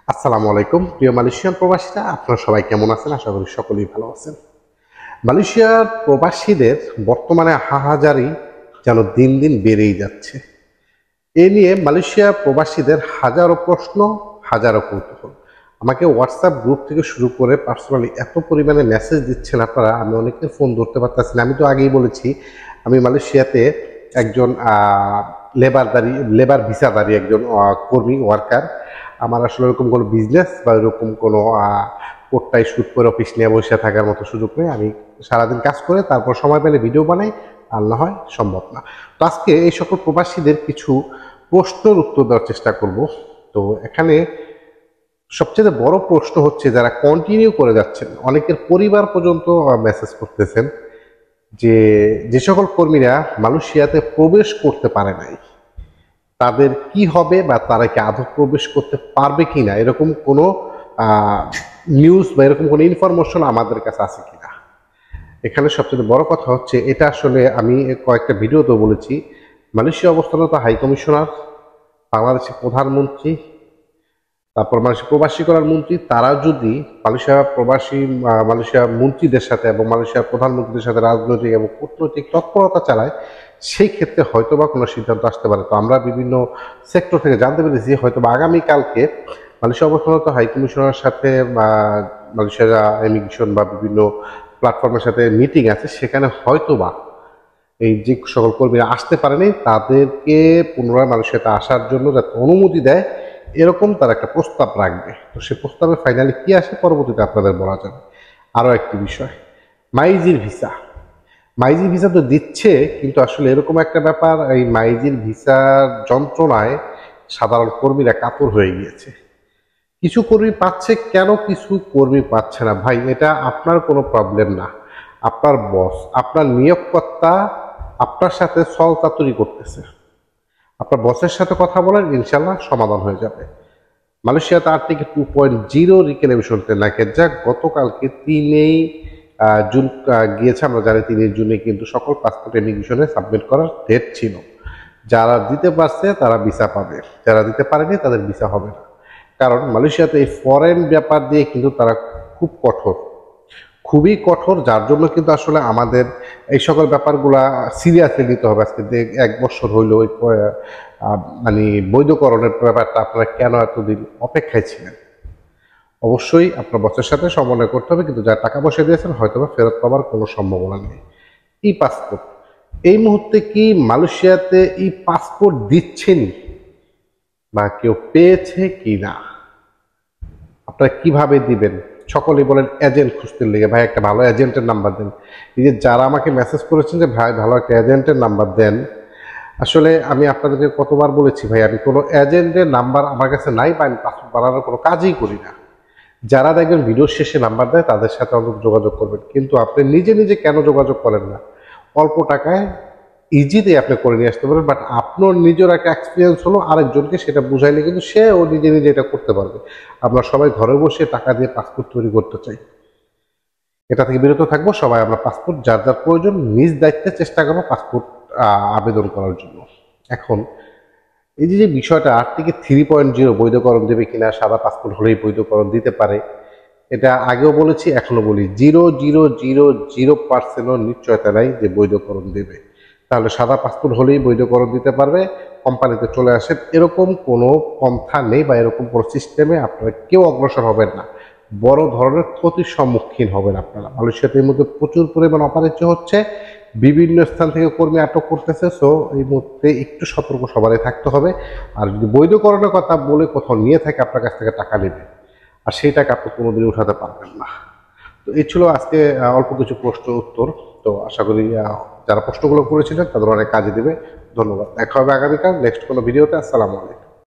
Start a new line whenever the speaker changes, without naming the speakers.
আসসালামু আলাইকুম প্রিয় মালয়েশিয়ান প্রবাসীরা, আপনারা সবাই কেমন আছেন? আশা করি সকলেই ভালো আছেন। মালয়েশিয়ার প্রবাসীদের বর্তমানে হাহাজারি যেন দিন দিন বেড়েই যাচ্ছে। এ নিয়ে মালয়েশিয়া প্রবাসীদের হাজারো প্রশ্ন, হাজারো কৌতূহল। আমাকে হোয়াটসঅ্যাপ গ্রুপ থেকে শুরু করে পার্সোনালি এত পরিমাণে মেসেজ দিচ্ছেন আপনারা, আমি অনেকের ফোন ধরতে পারতেছি না। আমি তো আগেই বলেছি, আমি মালয়েশিয়াতে একজন লেবার ভিসাদারি একজন কর্মী, ওয়ার্কার। আমার আসলে ওরকম কোনো বিজনেস বা ওরকম কোনো কোটটাই শ্যুট করে অফিস নিয়ে বসে থাকার মতো সুযোগ নেই। আমি সারাদিন কাজ করে তারপর সময় পেলে ভিডিও বানাই, আর না হয় সম্ভব না। তো আজকে এই সকল প্রবাসীদের কিছু প্রশ্নের উত্তর দেওয়ার চেষ্টা করব। তো এখানে সবচেয়ে বড় প্রশ্ন হচ্ছে, যারা কন্টিনিউ করে যাচ্ছেন, অনেকের পরিবার পর্যন্ত মেসেজ করতেছেন যে সকল কর্মীরা মালয়েশিয়াতে প্রবেশ করতে পারে নাই, তাদের কি হবে বা তারা কি আদৌ প্রবেশ করতে পারবে কিনা, এরকম কোনো নিউজ বা এরকম কোনো ইনফরমেশন আমাদের কাছে আছে কিনা। এখানে সবচেয়ে বড় কথা হচ্ছে, এটা আসলে আমি কয়েকটা ভিডিওতে বলেছি, মালয়েশিয়া অবস্থানত হাই কমিশনার, বাংলাদেশের প্রধানমন্ত্রী, তারপর মালয়েশিয়া প্রবাসী করার মন্ত্রী, তারা যদি মালয়েশিয়া মন্ত্রীদের সাথে এবং মালয়েশিয়ার প্রধানমন্ত্রীদের সাথে রাজনৈতিক এবং কূটনৈতিক তৎপরতা চালায়, সেই ক্ষেত্রে হয়তোবা কোনো সিদ্ধান্ত আসতে পারে। তো আমরা বিভিন্ন সেক্টর থেকে জানতে পেরেছি, হয়তোবা আগামীকালকে মালয়েশিয়া অবস্থানত হাই কমিশনারের সাথে মালয়েশিয়া ইমিগ্রেশন বা বিভিন্ন প্ল্যাটফর্মের সাথে মিটিং আছে, সেখানে হয়তোবা এই যে সকল কর্মীরা আসতে পারেনি তাদেরকে পুনরায় মালয়েশিয়াতে আসার জন্য যাতে অনুমতি দেয়, এরকম তার একটা প্রস্তাব রাখবে। তো সে প্রস্তাবে ফাইনালি কি আসে পরবর্তীতে আপনাদের বলা যাবে। আরও একটি বিষয়, মাইজির ভিসা। মাইজির ভিসা তো দিচ্ছে, কিন্তু আসলে এরকম একটা ব্যাপার, এই মাইজির ভিসার যন্ত্রণায় সাধারণ কর্মীরা কাতর হয়ে গিয়েছে। কিছু কর্মী পাচ্ছে, কেন কিছু কর্মী পাচ্ছে না? ভাই, এটা আপনার কোনো প্রবলেম না। আপনার বস, আপনার নিয়োগকর্তা আপনার সাথে ছলচাতুরি করতেছে। আপনার বসের সাথে কথা বলেন, ইনশাল্লাহ সমাধান হয়ে যাবে। মালয়েশিয়াতে আর্টিকেল 2.0 রিকেলেভিশনতে নাকি যা গতকালকে 3 জুন গিয়েছে। আমরা জানি 3 জুনে কিন্তু সকল পাসপোর্ট ইমিগ্রেশনে সাবমিট করার ডেট ছিল। যারা দিতে পারছে তারা ভিসা পাবে, যারা দিতে পারেনি তাদের ভিসা হবে না। কারণ মালয়েশিয়াতে এই ফরেন ব্যাপার দিয়ে কিন্তু তারা খুব কঠোর, খুবই কঠোর, যার জন্য কিন্তু আসলে আমাদের এই সকল ব্যাপারগুলা সিরিয়াসলি নিতে হবে। আজকে 1 বছর হইল ওই মানে বৈধকরণের ব্যাপারটা, আপনারা কেন এতদিন অপেক্ষায় ছিলেন? অবশ্যই আপনার বসের সাথে সমন্বয় করতে হবে, কিন্তু যা টাকা পয়সা দিয়েছেন হয়তো বা ফেরত পাওয়ার কোনো সম্ভাবনা নেই। ই পাসপোর্ট, এই মুহূর্তে কি মালয়েশিয়াতে ই পাসপোর্ট দিচ্ছেনি বা কেউ পেয়েছে কি না? আপনারা কিভাবে দিবেন? সকলেই বলেন এজেন্ট খুঁজতে লেগে। ভাই, একটা ভালো এজেন্টের নাম্বার দেন। এই যে যারা আমাকে মেসেজ করেছেন যে ভাই ভালো একটা এজেন্টের নাম্বার দেন, আসলে আমি আপনাদেরকে কতবার বলেছি, ভাই আমি কোনো এজেন্টের নাম্বার আমার কাছে নাই, বা আমি পাসপোর্ট বানানোর কোনো কাজই করি না। যারা দেখবেন ভিডিও শেষে নাম্বার দেয় তাদের সাথে অন্তত যোগাযোগ করবেন, কিন্তু আপনি নিজে নিজে কেন যোগাযোগ করেন না? অল্প টাকায় ইজিতে আপনি করে নিয়ে আসতে পারেন, বাট আপনার নিজের একটা এক্সপিরিয়েন্স হলো, আরেকজনকে সেটা বুঝাইলে কিন্তু সেও নিজে নিজে এটা করতে পারবে। আমরা সবাই ঘরে বসে টাকা দিয়ে পাসপোর্ট তৈরি করতে চাই, এটা থেকে বিরত থাকবো। সবাই আমরা পাসপোর্ট যার যার প্রয়োজন নিজ দায়িত্বে চেষ্টা করবো পাসপোর্ট আবেদন করার জন্য। এখন এই যে বিষয়টা, আর্টিকেল 3.0 বৈধকরণ দেবে কিনা, সাদা পাসপোর্ট হলেই বৈধকরণ দিতে পারে, এটা আগেও বলেছি, এখনো বলি, 0.000% নিশ্চয়তা নাই যে বৈধকরণ দেবে। তাহলে সাদা পাসপোর্ট হলেই বৈধকরণ দিতে পারবে, কোম্পানিতে চলে আসেন, এরকম কোনো পন্থা নেই বা এরকম কোনো সিস্টেমে আপনারা কেউ অগ্রসর হবেন না। বড় ধরনের ক্ষতির সম্মুখীন হবেন আপনারা। মালয়েশিয়াতে এর মধ্যে প্রচুর পরিমাণ অপরাধ হচ্ছে, বিভিন্ন স্থান থেকে কর্মী আটক করতেছে। সো এই মুহূর্তে একটু সতর্ক সবারই থাকতে হবে। আর যদি বৈধকরণের কথা বলে কোথাও নিয়ে থাকে, আপনার কাছ থেকে টাকা নেবে, আর সেই টাকা আপনি কোনোদিনই উঠাতে পারবেন না। তো এই ছিল আজকে অল্প কিছু প্রশ্ন উত্তর। তো আশা করি যারা প্রশ্নগুলো করেছিলেন তাদের অনেক কাজে দেবে। ধন্যবাদ। দেখা হবে আগামীকাল নেক্সট কোনো ভিডিওতে। আসসালামু আলাইকুম।